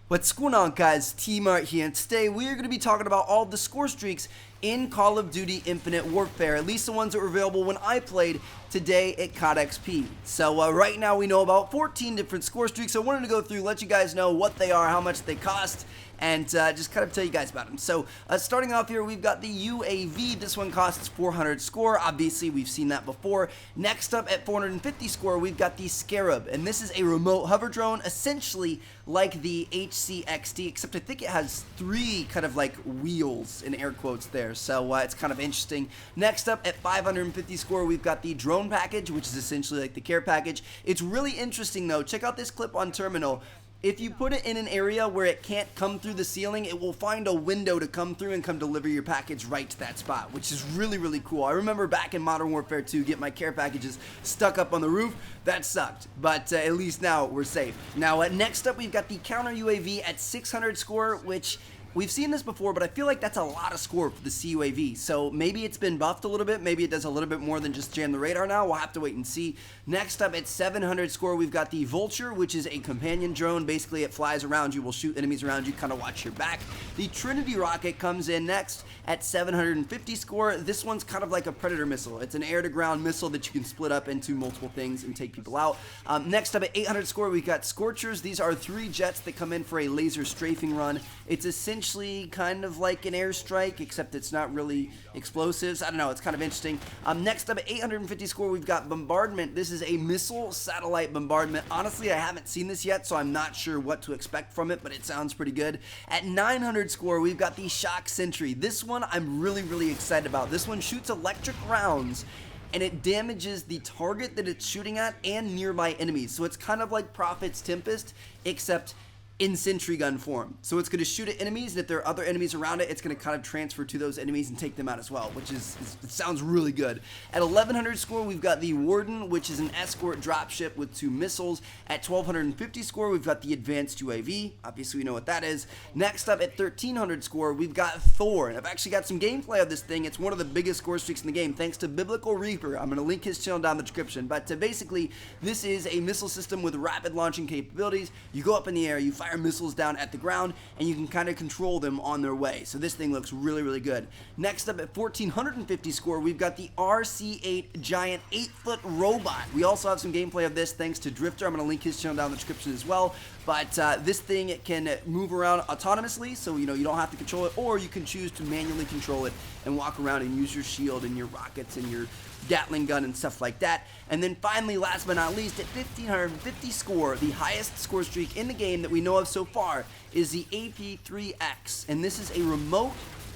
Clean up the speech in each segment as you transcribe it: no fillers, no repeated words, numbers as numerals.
What's going on, guys? T-Mart here, and today we are going to be talking about all the score streaks in Call of Duty Infinite Warfare, at least the ones that were available when I played today at CODXP. So right now we know about 14 different score streaks. So I wanted to go through, let you guys know what they are, how much they cost, and just kind of tell you guys about them. So starting off here, we've got the UAV. This one costs 400 score. Obviously, we've seen that before. Next up at 450 score, we've got the Scarab, and this is a remote hover drone, essentially like the HCXD, except I think it has three kind of like wheels in air quotes there. So it's kind of interesting. Next up at 550 score, we've got the drone package, which is essentially like the care package. It's really interesting though. Check out this clip on terminal. If you put it in an area where it can't come through the ceiling, it will find a window to come through and come deliver your package right to that spot, which is really, really cool. I remember back in Modern Warfare 2, get my care packages stuck up on the roof. That sucked, but at least now we're safe. Now, next up, we've got the counter UAV at 600 score, which we've seen this before, but I feel like that's a lot of score for the CUAV. So maybe it's been buffed a little bit. Maybe it does a little bit more than just jam the radar now. We'll have to wait and see. Next up at 700 score, we've got the Vulture, which is a companion drone. Basically, it flies around you, will shoot enemies around you, kind of watch your back. The Trinity Rocket comes in next at 750 score. This one's kind of like a Predator missile. It's an air-to-ground missile that you can split up into multiple things and take people out. Next up at 800 score, we've got Scorchers. These are 3 jets that come in for a laser strafing run. It's essentially kind of like an airstrike, except it's not really explosives. I don't know, it's kind of interesting. Next up at 850 score, we've got Bombardment. This is a missile satellite bombardment. Honestly, I haven't seen this yet, so I'm not sure what to expect from it, but it sounds pretty good. At 900 score, we've got the Shock Sentry. This one I'm really, really excited about. This one shoots electric rounds, and it damages the target that it's shooting at and nearby enemies. So it's kind of like Prophet's Tempest, except in sentry gun form. So it's going to shoot at enemies, and if there are other enemies around it, it's going to kind of transfer to those enemies and take them out as well, which is it sounds really good. At 1100 score, we've got the Warden, which is an escort dropship with 2 missiles. At 1250 score, we've got the Advanced UAV. Obviously, we know what that is. Next up at 1300 score, we've got Thor, and I've actually got some gameplay of this thing. It's one of the biggest score streaks in the game, thanks to Biblical Reaper. I'm going to link his channel down in the description, but basically, this is a missile system with rapid launching capabilities. You go up in the air, you fire missiles down at the ground, and you can kind of control them on their way. So this thing looks really, really good. Next up at 1450 score, we've got the RC8 giant 8-foot robot. We also have some gameplay of this thanks to Drifter. I'm going to link his channel down in the description as well. But this thing, it can move around autonomously, so you don't have to control it, or you can choose to manually control it and walk around and use your shield and your rockets and your Gatling gun and stuff like that. And then finally, last but not least, at 1550 score, the highest score streak in the game that we know of so far is the AP3X, and this is a remote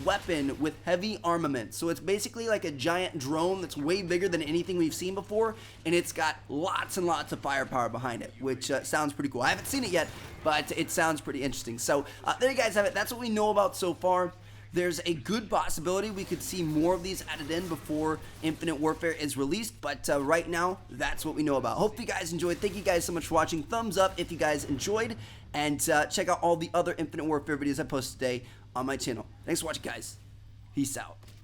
weapon with heavy armament. So it's basically like a giant drone that's way bigger than anything we've seen before, and it's got lots and lots of firepower behind it, which sounds pretty cool. I haven't seen it yet, but it sounds pretty interesting. So there you guys have it. That's what we know about so far. There's a good possibility we could see more of these added in before Infinite Warfare is released, but right now, that's what we know about. Hope you guys enjoyed. Thank you guys so much for watching. Thumbs up if you guys enjoyed, and check out all the other Infinite Warfare videos I posted today on my channel. Thanks for watching, guys. Peace out.